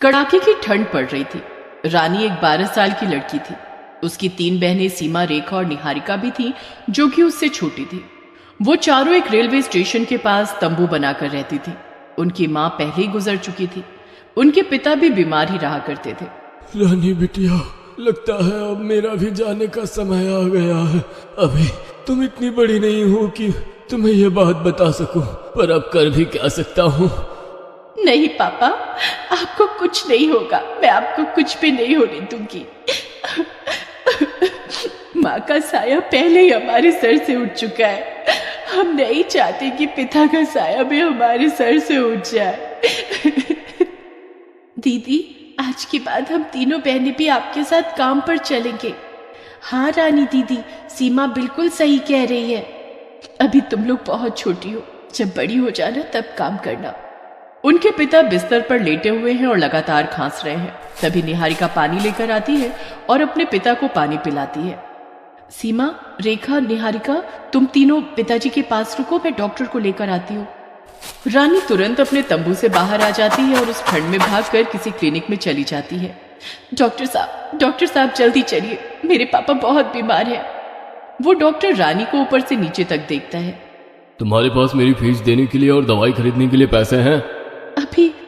कड़ाके की ठंड पड़ रही थी। रानी एक 12 साल की लड़की थी। उसकी 3 बहनें सीमा, रेखा और निहारिका भी थी, जो कि उससे छोटी थी। वो चारों एक रेलवे स्टेशन के पास तंबू बनाकर रहती थी। उनकी माँ पहले ही गुजर चुकी थी। उनके पिता भी बीमार ही रहा करते थे। रानी बिटिया, लगता है अब मेरा भी जाने का समय आ गया है। अभी तुम इतनी बड़ी नहीं हो कि तुम्हें यह बात बता सकूं, पर अब कर भी क्या सकता हूँ। नहीं पापा, आपको कुछ नहीं होगा। मैं आपको कुछ भी नहीं होने दूंगी। माँ का साया पहले ही हमारे सर से उठ चुका है। हम नहीं चाहते कि पिता का साया भी हमारे सर से उठ जाए। दीदी, आज के बाद हम तीनों बहनें भी आपके साथ काम पर चलेंगे। हाँ रानी दीदी, सीमा बिल्कुल सही कह रही है। अभी तुम लोग बहुत छोटी हो, जब बड़ी हो जाना तब काम करना। उनके पिता बिस्तर पर लेटे हुए हैं और लगातार खांस रहे हैं। तभी निहारिका पानी लेकर आती है और अपने पिता को पानी पिलाती है। सीमा, रेखा, निहारिका, तुम तीनों पिताजी के पास रुको, मैं डॉक्टर को लेकर आती हूँ। रानी तुरंत अपने तंबू से बाहर आ जाती है और उस ठंड में भागकर किसी क्लिनिक में चली जाती है। डॉक्टर साहब जल्दी चलिए, मेरे पापा बहुत बीमार हैं। वो डॉक्टर रानी को ऊपर से नीचे तक देखता है। तुम्हारे पास मेरी फीस देने के लिए और दवाई खरीदने के लिए पैसे हैं?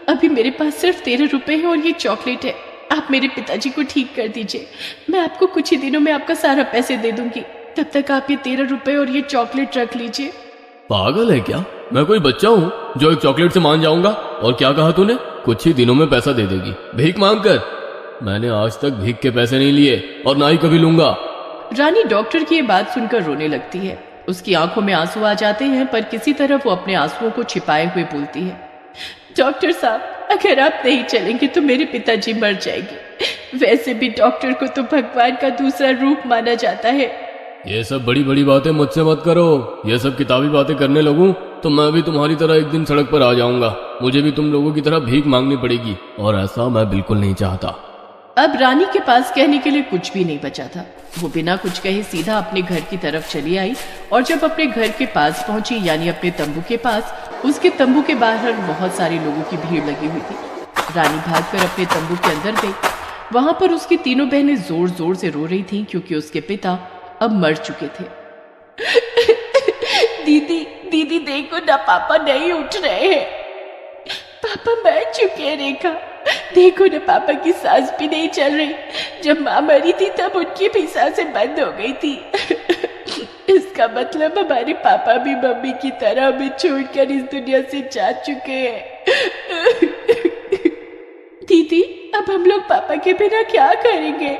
अभी मेरे पास सिर्फ 13 रुपए हैं और ये चॉकलेट है। आप मेरे पिताजी को ठीक कर दीजिए। मैं आपको कुछ ही दिनों में आपका सारा पैसे दे दूंगी। तब तक आप ये 13 रुपए और ये चॉकलेट रख लीजिए। पागल है क्या? मैं कोई बच्चा हूँ जो एक चॉकलेट से मान जाऊंगा? और क्या कहा तूने? कुछ ही दिनों में पैसा दे देगी? भीख मांग कर? मैंने आज तक भीख के पैसे नहीं लिए और ना ही कभी लूंगा। रानी डॉक्टर की ये बात सुनकर रोने लगती है। उसकी आंखों में आंसू आ जाते हैं, पर किसी तरह वो अपने आंसुओं को छिपाए हुए बोलती है। डॉक्टर साहब, अगर आप नहीं चलेंगे तो मेरे पिताजी मर जाएंगे। वैसे भी डॉक्टर को तो भगवान का दूसरा रूप माना जाता है। ये सब बड़ी बड़ी बातें मुझसे मत करो। ये सब किताबी बातें करने लगूं तो मैं भी तुम्हारी तरह एक दिन सड़क पर आ जाऊंगा। मुझे भी तुम लोगों की तरह भीख मांगनी पड़ेगी, और ऐसा मैं बिल्कुल नहीं चाहता। अब रानी के पास कहने के लिए कुछ भी नहीं बचा था। वो बिना कुछ कहे सीधा अपने घर की तरफ चली आई, और जब अपने घर के पास पहुंची, यानी अपने तंबू के पास, उसके तंबू के बाहर बहुत सारे लोगों की भीड़ लगी हुई थी। रानी भागकर अपने तंबू के अंदर गई। वहां पर उसकी तीनों बहनें जोर जोर से रो रही थीं, क्योंकि उसके पिता अब मर चुके थे। दीदी देखो ना, पापा नहीं उठ रहे हैं। पापा मर चुके हैं रेखा। देखो ना, पापा की सांस भी नहीं चल रही। जब माँ मरी थी तब उनकी भी सांसें बंद हो गई थी। इसका मतलब हमारे पापा भी मम्मी की तरह हमें छोड़कर इस दुनिया से जा चुके हैं। दीदी, अब हम लोग पापा के बिना क्या करेंगे?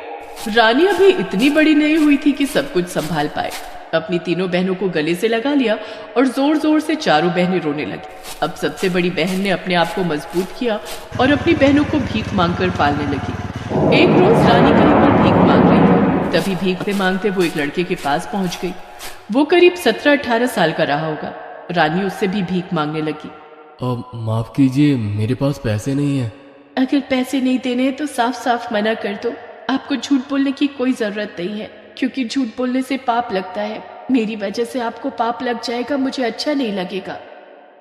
रानी अभी इतनी बड़ी नहीं हुई थी कि सब कुछ संभाल पाए। अपनी तीनों बहनों को गले से लगा लिया और जोर जोर से चारों बहनें रोने लगी। अब सबसे बड़ी बहन ने अपने आप को मजबूत किया और अपनी बहनों को भीख मांगकर पालने लगी। एक रोज रानी कहीं पर भीख मांग रही थी। तभी भीख मांगते वो एक लड़के के पास पहुंच गई। वो करीब 17-18 साल का रहा होगा। रानी उससे भी भीख मांगने लगी। माफ कीजिए, मेरे पास पैसे नहीं है। अगर पैसे नहीं देने हैं तो साफ साफ मना कर दो। आपको झूठ बोलने की कोई जरूरत नहीं है, क्योंकि झूठ बोलने से पाप लगता है। मेरी वजह से आपको पाप लग जाएगा, मुझे अच्छा नहीं लगेगा।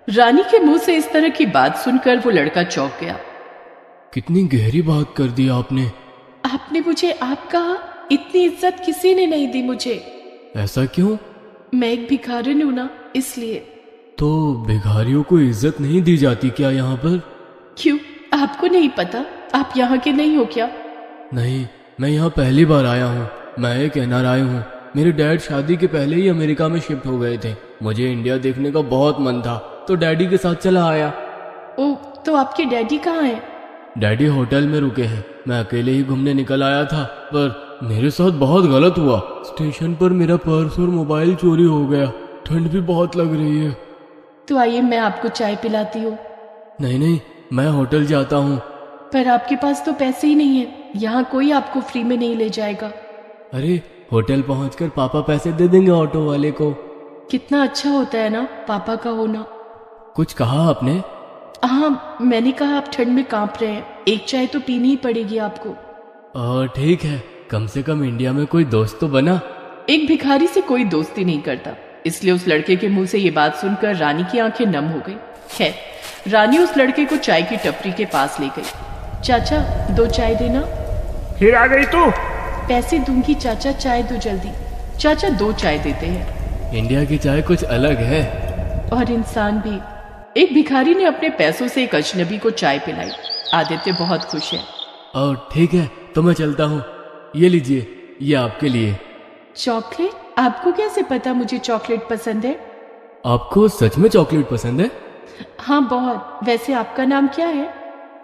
रानी के मुंह से इस तरह की बात सुनकर वो लड़का चौंक गया। कितनी गहरी बात कर दी आपने। आपने मुझे आप कहा? इतनी इज्जत किसी ने नहीं दी मुझे। ऐसा क्यों? मैं एक भिखारिन हूं ना, इसलिए। तो भिखारियों को इज्जत नहीं दी जाती क्या यहाँ पर? क्यों, आपको नहीं पता? आप यहाँ के नहीं हो क्या? नहीं, मैं यहाँ पहली बार आया हूँ। मैं एक NRI हूँ। मेरे डैड शादी के पहले ही अमेरिका में शिफ्ट हो गए थे। मुझे इंडिया देखने का बहुत मन था, तो डैडी के साथ चला आया। ओह, तो आपके डैडी कहाँ हैं? डैडी होटल में रुके हैं। मैं अकेले ही घूमने निकल आया था, पर मेरे साथ बहुत गलत हुआ। स्टेशन पर मेरा पर्स और मोबाइल चोरी हो गया। ठंड भी बहुत लग रही है। तो आइए, मैं आपको चाय पिलाती हूँ। नहीं, मैं होटल जाता हूँ। पर आपके पास तो पैसे ही नहीं है। यहाँ कोई आपको फ्री में नहीं ले जाएगा। अरे, होटल पहुंचकर पापा पैसे दे देंगे ऑटो वाले को। कितना अच्छा होता है ना पापा का होना। कुछ कहा आपने? हाँ, मैंने कहा आप ठंड में कांप रहे हैं, एक चाय तो पीनी ही पड़ेगी आपको। ठीक है, कम से कम इंडिया में कोई दोस्त तो बना। एक भिखारी से कोई दोस्ती नहीं करता, इसलिए उस लड़के के मुंह से ये बात सुनकर रानी की आंखें नम हो गई। खैर, रानी उस लड़के को चाय की टपरी के पास ले गई। चाचा 2 चाय देना। फिर आ गई तू? पैसे दूंगी चाचा, चाय दो जल्दी। चाचा 2 चाय देते हैं। इंडिया की चाय कुछ अलग है। और इंसान भी। एक भिखारी ने अपने पैसों से एक अजनबी को चाय पिलाई। आदित्य बहुत खुश है। और ठीक है, तो मैं चलता हूँ। ये लीजिए, ये आपके लिए। चॉकलेट? आपको कैसे पता मुझे चॉकलेट पसंद है? आपको सच में चॉकलेट पसंद है? हाँ बहुत। वैसे आपका नाम क्या है?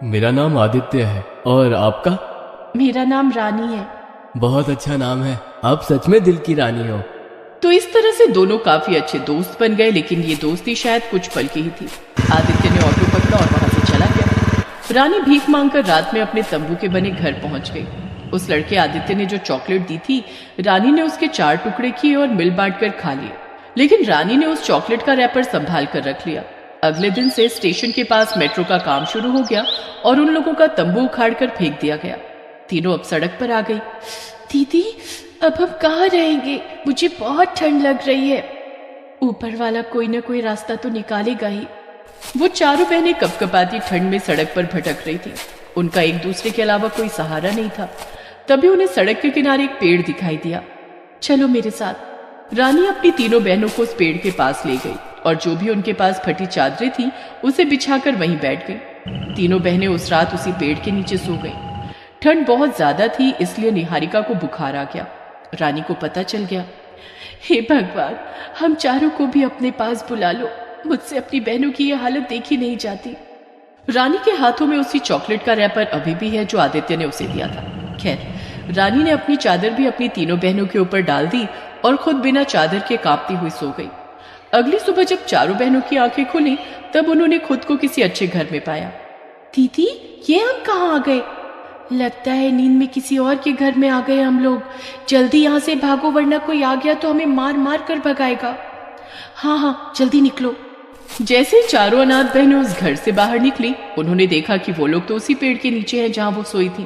मेरा नाम आदित्य है। और आपका? मेरा नाम रानी है। बहुत अच्छा नाम है। आप सच में दिल की रानी हो। तो इस तरह से दोनों काफी अच्छे दोस्त बन गए, लेकिन ये दोस्ती शायद कुछ पल की ही थी। आदित्य ने ऑटो पकड़ा और वहां से चला गया। रानी भीख मांगकर रात में अपने तंबू के बने घर पहुंच गई। उस लड़के आदित्य ने जो चॉकलेट दी थी, रानी ने उसके 4 टुकड़े किए और मिल बांट कर खा लिए। लेकिन रानी ने उस चॉकलेट का रैपर संभाल कर रख लिया। अगले दिन से स्टेशन के पास मेट्रो का काम शुरू हो गया और उन लोगों का तंबू उखाड़ कर फेंक दिया गया। तीनों अब सड़क पर आ गई। दीदी, अब हम कहाँ रहेंगे? मुझे बहुत ठंड लग रही है। ऊपर वाला कोई ना कोई रास्ता तो निकालेगा ही। वो चारों बहनें कपकपाती ठंड में सड़क पर भटक रही थी। उनका एक दूसरे के अलावा कोई सहारा नहीं था। तभी उन्हें सड़क के किनारे एक पेड़ दिखाई दिया। चलो मेरे साथ। रानी अपनी तीनों बहनों को उस पेड़ के पास ले गई और जो भी उनके पास फटी चादरें थी उसे बिछाकर वहीं बैठ गई। तीनों बहनें उस रात उसी पेड़ के नीचे सो गईं। ठंड बहुत ज्यादा थी, इसलिए निहारिका को बुखार आ गया। रानी को पता चल गया। हे भगवान, हम चारों को भी अपने पास बुला लो। मुझसे अपनी बहनों की यह हालत देखी नहीं जाती। रानी के हाथों में उसी चॉकलेट का रैपर अभी भी है जो आदित्य ने उसे दिया था। खैर, रानी ने अपनी चादर भी अपनी तीनों बहनों के ऊपर डाल दी और खुद बिना चादर के कांपती हुई सो गई। अगली सुबह जब चारों बहनों की आंखें खुली, तब उन्होंने खुद को किसी अच्छे घर में पाया। दीदी, ये हम कहाँ आ गए? लगता है नींद में किसी और के घर में आ गए हम लोग। जल्दी यहाँ से भागो, वरना कोई आ गया तो हमें मार मार कर भगाएगा। हाँ हाँ, जल्दी निकलो। जैसे ही चारों अनाथ बहनें उस घर से बाहर निकली, उन्होंने देखा कि वो लोग तो उसी पेड़ के नीचे हैं जहां वो सोई थी।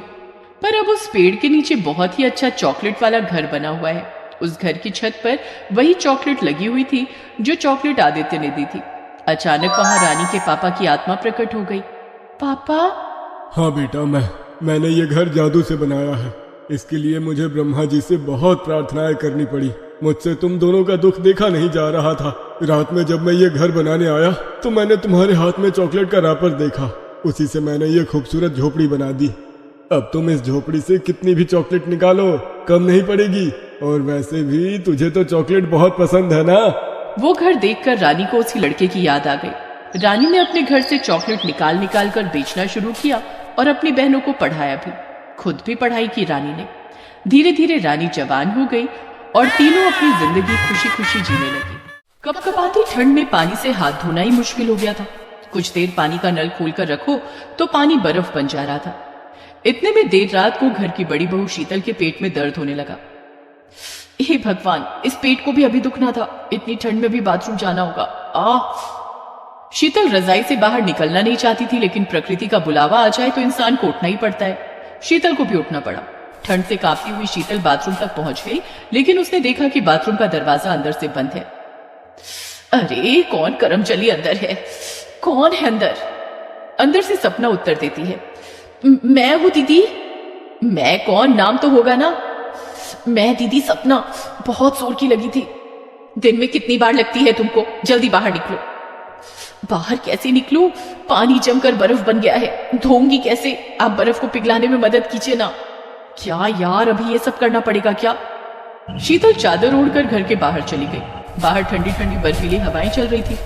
पर अब उस पेड़ के नीचे बहुत ही अच्छा चॉकलेट वाला घर बना हुआ है। उस घर की छत पर वही चॉकलेट लगी हुई थी जो चॉकलेट आदित्य ने दी थी। अचानक वहां रानी के पापा की आत्मा प्रकट हो गई। पापा? हाँ बेटा, मैंने ये घर जादू से बनाया है। इसके लिए मुझे ब्रह्मा जी से बहुत प्रार्थनाएं करनी पड़ी। मुझसे तुम दोनों का दुख देखा नहीं जा रहा था। रात में जब मैं ये घर बनाने आया तो मैंने तुम्हारे हाथ में चॉकलेट का रैपर देखा। उसी से मैंने ये खूबसूरत झोपड़ी बना दी। अब तुम इस झोपड़ी से कितनी भी चॉकलेट निकालो, कम नहीं पड़ेगी। और वैसे भी तुझे तो चॉकलेट बहुत पसंद है ना। वो घर देखकर रानी को उसी लड़के की याद आ गई। रानी ने अपने घर से चॉकलेट निकाल निकाल कर बेचना शुरू किया और अपनी बहनों को पढ़ाया भी। खुद भी पढ़ाई की रानी ने। धीरे धीरे रानी जवान हो गई और तीनों अपनी जिंदगी खुशी खुशी जीने लगी। कपकपाती ठंड में पानी से हाथ धोना ही मुश्किल हो गया था। कुछ देर पानी का नल खोलकर रखो तो पानी बर्फ बन जा रहा था। इतने में देर रात को घर की बड़ी बहू शीतल के पेट में दर्द होने लगा। हे भगवान, इस पेट को भी अभी दुखना था। इतनी ठंड में भी बाथरूम जाना होगा। शीतल रजाई से बाहर निकलना नहीं चाहती थी, लेकिन प्रकृति का बुलावा आ जाए तो इंसान को उठना ही पड़ता है। शीतल को भी उठना पड़ा। ठंड से कांपती हुई शीतल बाथरूम तक पहुंच गई, लेकिन उसने देखा कि बाथरूम का दरवाजा अंदर से बंद है। अरे, कौन करमचली अंदर है? कौन है अंदर? अंदर से सपना उत्तर देती है। मैं हूं दीदी। मैं कौन? नाम तो होगा ना। मैं दीदी सपना। बहुत जोर की लगी थी। दिन में कितनी बार लगती है तुमको? जल्दी बाहर निकलो। बाहर कैसे निकलूं? पानी जमकर बर्फ बन गया है। धोऊंगी कैसे? आप बर्फ को पिघलाने में मदद कीजिए ना। क्या यार, अभी ये सब करना पड़ेगा क्या? शीतल चादर ओढ़कर घर के बाहर चली गई। बाहर ठंडी ठंडी बर्फीली हवाएं चल रही थी।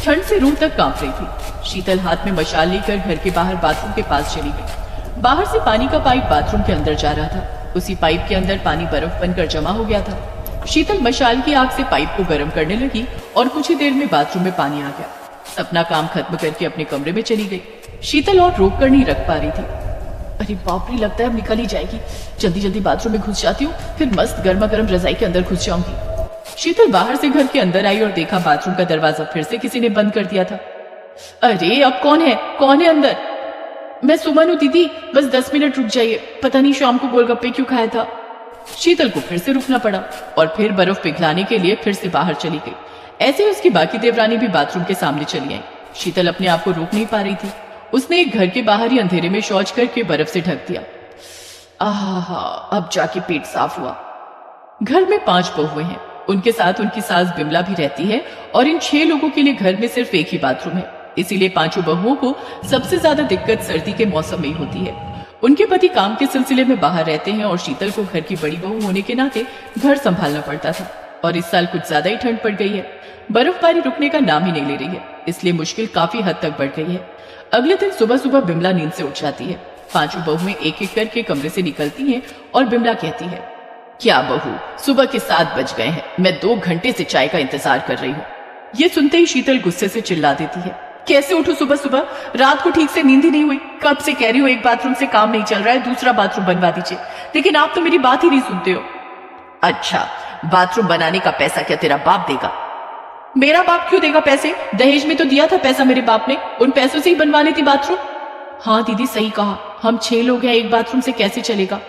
ठंड से रूह तक कांप रही थी। शीतल हाथ में मशाल लेकर घर के बाहर बाथरूम के पास चली गई। बाहर से पानी का पाइप बाथरूम के अंदर जा रहा था। उसी पाइप के अंदर पानी बर्फ बनकर जमा हो गया था। शीतल मशाल की आग से पाइप को गर्म करने लगी और कुछ ही देर में बाथरूम में पानी आ गया। अपना काम खत्म करके अपने कमरे में चली गई। शीतल और रोक कर नहीं रख पा रही थी। अरे बाप रे, लगता है अब निकल ही जाएगी। जल्दी जल्दी बाथरूम में घुस जाती हूँ, फिर मस्त गर्मा गर्म रजाई के अंदर घुस जाऊंगी। शीतल बाहर से घर के अंदर आई और देखा बाथरूम का दरवाजा फिर से किसी ने बंद कर दिया था। अरे, अब कौन है? कौन है अंदर? मैं सुमन हूँ दीदी, बस 10 मिनट रुक जाइए। पता नहीं शाम को गोलगप्पे क्यों खाया था। शीतल को फिर से रुकना पड़ा और फिर बर्फ पिघलाने के लिए फिर से बाहर चली गई। ऐसे ही उसकी बाकी देवरानी भी बाथरूम के सामने चली आई। शीतल अपने आप को रोक नहीं पा रही थी। उसने एक घर के बाहर ही अंधेरे में शौच करके बर्फ से ढक दिया। आहा, अब जाके पेट साफ हुआ। घर में 5 बहुएं हैं, उनके साथ उनकी सास बिमला भी रहती है और इन 6 लोगों के लिए घर में सिर्फ एक ही बाथरूम है। इसीलिए 5 बहुओं को सबसे ज्यादा दिक्कत सर्दी के मौसम में ही होती है। उनके पति काम के सिलसिले में बाहर रहते हैं और शीतल को घर की बड़ी बहू होने के नाते घर संभालना पड़ता था। और इस साल कुछ ज्यादा ही ठंड पड़ गई है, बर्फबारी रुकने का नाम ही नहीं ले रही है, इसलिए मुश्किल काफी हद तक बढ़ गई है। अगले दिन सुबह सुबह बिमला नींद से उठ जाती है। 5 बहुएं एक एक करके कमरे से निकलती हैं और बिमला कहती है, क्या बहू, सुबह के 7 बज गए हैं, मैं 2 घंटे से चाय का इंतजार कर रही हूँ। ये सुनते ही शीतल गुस्से से चिल्ला देती है, कैसे उठूं सुबह सुबह, रात को ठीक से नींद ही नहीं हुई, कब से कह रही हूँ एक बाथरूम से काम नहीं चल रहा है, दूसरा बाथरूम बनवा दीजिए, लेकिन आप तो मेरी बात ही नहीं सुनते हो। अच्छा, बाथरूम बनाने का पैसा क्या तेरा बाप देगा? मेरा बाप क्यों देगा पैसे? दहेज में तो दिया था पैसा मेरे बाप ने, उन पैसों से ही बनवा लेती बाथरूम। हाँ दीदी सही कहा, हम 6 लोग हैं, एक बाथरूम से कैसे चलेगा?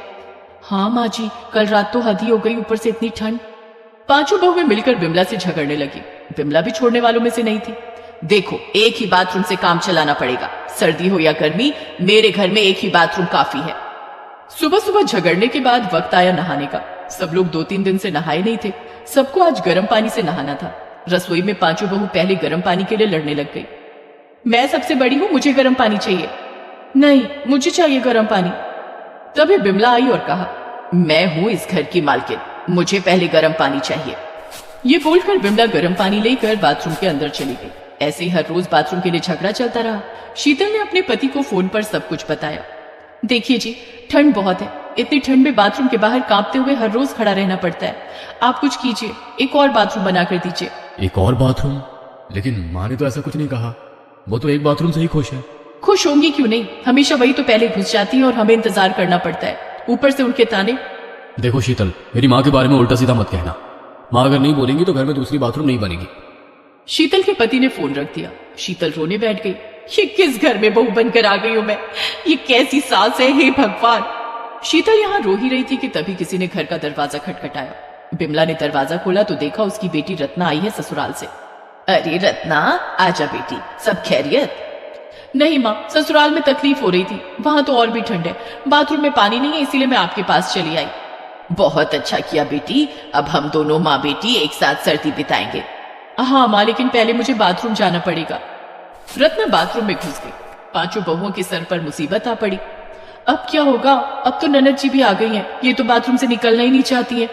हाँ माँ जी, कल रात तो हद ही हो गई, ऊपर से इतनी ठंड। 5 बहुएं मिलकर बिमला से झगड़ने लगी। बिमला भी छोड़ने वालों में से नहीं थी। देखो, एक ही बाथरूम से काम चलाना पड़ेगा, सर्दी हो या गर्मी, मेरे घर में एक ही बाथरूम काफी है। सुबह सुबह झगड़ने के बाद वक्त आया नहाने का। सब लोग 2-3 दिन से नहाए नहीं थे, सबको आज गर्म पानी से नहाना था। रसोई में 5 बहू पहले गर्म पानी के लिए लड़ने लग गई। मैं सबसे बड़ी हूं, मुझे गर्म पानी चाहिए। नहीं, मुझे चाहिए गर्म पानी। तभी बिमला आई और कहा, मैं हूं इस घर की मालकिन, मुझे पहले गर्म पानी चाहिए। ये बोलकर बिमला गर्म पानी लेकर बाथरूम के अंदर चली गई। ऐसे ही हर रोज बाथरूम के लिए झगड़ा चलता रहा। शीतल ने अपने पति को फोन पर सब कुछ बताया। देखिए जी, ठंड बहुत है, इतनी ठंड में बाथरूम के बाहर कांपते हुए हर रोज खड़ा रहना पड़ता है, आप कुछ कीजिए, एक और बाथरूम बना कर दीजिए। एक और बाथरूम? लेकिन माँ ने तो ऐसा कुछ नहीं कहा, वो तो एक बाथरूम से ही खुश है। खुश होंगी क्यों नहीं, हमेशा वही तो पहले घुस जाती है और हमें इंतजार करना पड़ता है, ऊपर से उनके ताने। देखो शीतल, मेरी माँ के बारे में उल्टा सीधा मत कहना, माँ अगर नहीं बोलेंगी तो घर में दूसरी बाथरूम नहीं बनेगी। शीतल के पति ने फोन रख दिया। शीतल रोने बैठ गई। ये किस घर में बहू बनकर आ गई हूं मैं, ये कैसी सास है, हे भगवान। शीतल यहाँ रो ही रही थी कि तभी किसी ने घर का दरवाजा खटखटाया। बिमला ने दरवाजा खोला तो देखा उसकी बेटी रत्ना आई है ससुराल से। अरे रत्ना, आजा बेटी, सब खैरियत? नहीं माँ, ससुराल में तकलीफ हो रही थी, वहां तो और भी ठंड है, बाथरूम में पानी नहीं है, इसीलिए मैं आपके पास चली आई। बहुत अच्छा किया बेटी, अब हम दोनों माँ बेटी एक साथ सर्दी बिताएंगे। हाँ माँ, लेकिन पहले मुझे बाथरूम जाना पड़ेगा। रत्ना बाथरूम में घुस गई। 5 बहुओं के सर पर मुसीबत आ पड़ी। अब क्या होगा, अब तो ननद जी भी आ गई हैं, ये तो बाथरूम से निकलना ही नहीं चाहती है।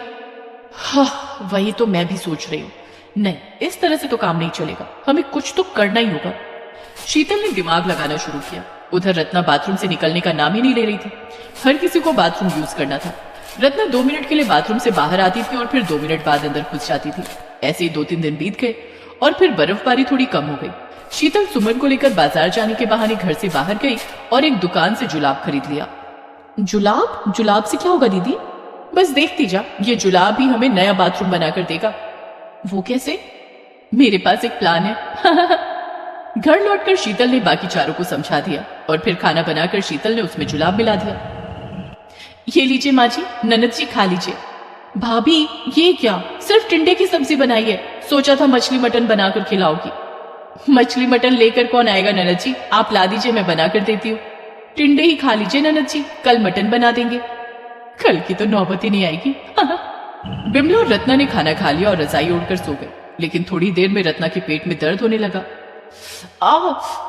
हाँ, वही तो मैं भी सोच रही हूँ। नहीं, इस तरह से तो काम नहीं चलेगा, हमें कुछ तो करना ही होगा। शीतल ने दिमाग लगाना शुरू किया। उधर रत्ना बाथरूम से निकलने का नाम ही नहीं ले रही थी। हर किसी को बाथरूम यूज करना था। रत्ना 2 मिनट के लिए बाथरूम से बाहर आती थी और फिर 2 मिनट बाद अंदर घुस जाती थी। ऐसे ही 2-3 दिन बीत गए और फिर बर्फबारी थोड़ी कम हो गई। शीतल सुमन को लेकर बाजार जाने के बहाने घर से बाहर गई और एक दुकान से जुलाब खरीद लिया। जुलाब? जुलाब से क्या होगा दीदी? बस देखती जा, ये जुलाब ही हमें नया बाथरूम बनाकर देगा। वो कैसे? मेरे पास एक प्लान है। घर लौटकर शीतल ने बाकी चारों को समझा दिया और फिर खाना बनाकर शीतल ने उसमें जुलाब मिला दिया। ये लीजिए माँ जी, ननद जी खा लीजिए। भाभी ये क्या, सिर्फ टिंडे की सब्जी बनाई है, सोचा था मछली मटन बनाकर खिलाओगी। मछली मटन लेकर कौन आएगा ननद जी, आप ला दीजिए, मैं बनाकर देती हूँ। टिंडे ही खा लीजिए ननद जी, कल मटन बना देंगे। कल की तो नौबत ही नहीं आएगी। बिमला और रत्ना ने खाना खा लिया और रजाई ओढ़कर सो गए। लेकिन थोड़ी देर में रत्ना के पेट में दर्द होने लगा।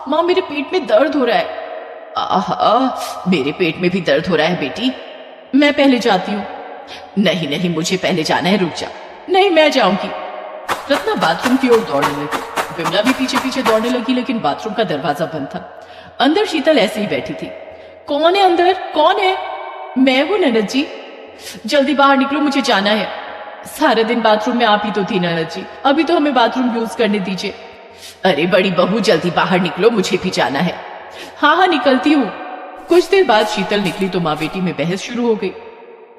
माँ, मेरे पेट में दर्द हो रहा है। मेरे पेट में भी दर्द हो रहा है बेटी, मैं पहले जाती हूँ। नहीं नहीं, मुझे पहले जाना है, रुक जा। नहीं, मैं जाऊंगी। रत्ना बाथरूम की ओर दौड़ने लगी। बिमला भी पीछे पीछे दौड़ने लगी, लेकिन बाथरूम का दरवाजा बंद था। अंदर शीतल ऐसे ही बैठी थी। कौन है अंदर, कौन है? मैं हूं ननद जी, जल्दी बाहर निकलो, मुझे जाना है। सारा दिन बाथरूम में आप ही तो थी ननद जी, अभी तो हमें बाथरूम यूज करने दीजिए। अरे बड़ी बहू, जल्दी बाहर निकलो, मुझे भी जाना है। हाँ, निकलती हूँ। कुछ देर बाद शीतल निकली तो माँ बेटी में बहस शुरू हो गई।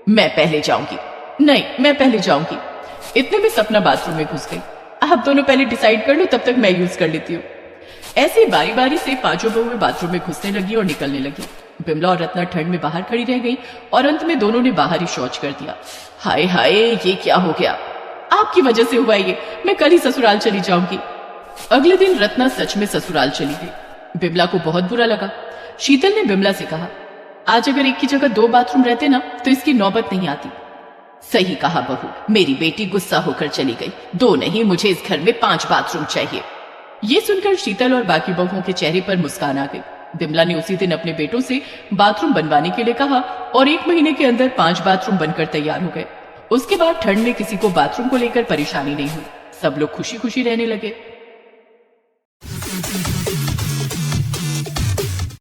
मैं पहले जाऊंगी। नहीं, मैं पहले जाऊंगी। इतने में सपना बाथरूम में घुस गई। आप दोनों पहले डिसाइड कर लो, तब तक मैं यूज कर लेती हूँ। ऐसे ही बारी बारी से 5 बहुएं बाथरूम में घुसने लगी और निकलने लगी। बिमला और रत्ना ठंड में बाहर खड़ी रह गई और अंत में दोनों ने बाहर ही शौच कर दिया। हाय हाय, ये क्या हो गया? आपकी वजह से हुआ ये, मैं कल ही ससुराल चली जाऊंगी। अगले दिन रत्ना सच में ससुराल चली गई। बिमला को बहुत बुरा लगा। शीतल ने बिमला से कहा, आज अगर एक की जगह 2 बाथरूम रहते ना तो इसकी नौबत नहीं आती। सही कहा बहू, मेरी बेटी गुस्सा होकर चली गई। 2 नहीं, मुझे इस घर में 5 बाथरूम चाहिए। ये सुनकर शीतल और बाकी बहुओं के चेहरे पर मुस्कान आ गई। बिमला ने उसी दिन अपने बेटों से बाथरूम बनवाने के लिए कहा और 1 महीने के अंदर 5 बाथरूम बनकर तैयार हो गए। उसके बाद ठंड में किसी को बाथरूम को लेकर परेशानी नहीं हुई। सब लोग खुशी खुशी रहने लगे।